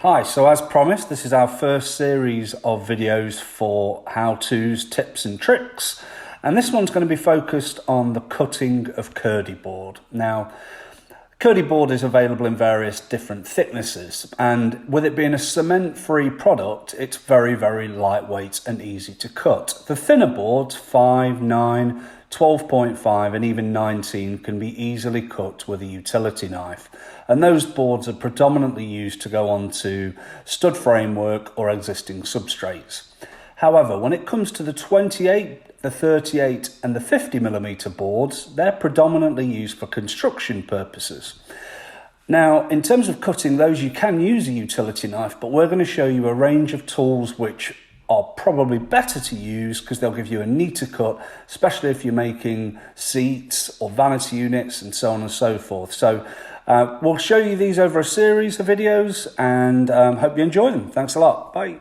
Hi, so as promised, this is our first series of videos for how-tos, tips and tricks. And this one's going to be focused on the cutting of KERDI-BOARD. Now, KERDI-BOARD is available in various different thicknesses, and with it being a cement-free product, it's very, very lightweight and easy to cut. The thinner boards, 5, 9, 12.5 and even 19 can be easily cut with a utility knife, and those boards are predominantly used to go onto stud framework or existing substrates. However, when it comes to the 28, the 38 and the 50mm boards, they're predominantly used for construction purposes. Now, in terms of cutting those, you can use a utility knife, but we're going to show you a range of tools which are probably better to use because they'll give you a neater cut, especially if you're making seats or vanity units and so on and so forth. So we'll show you these over a series of videos and hope you enjoy them. Thanks a lot. Bye.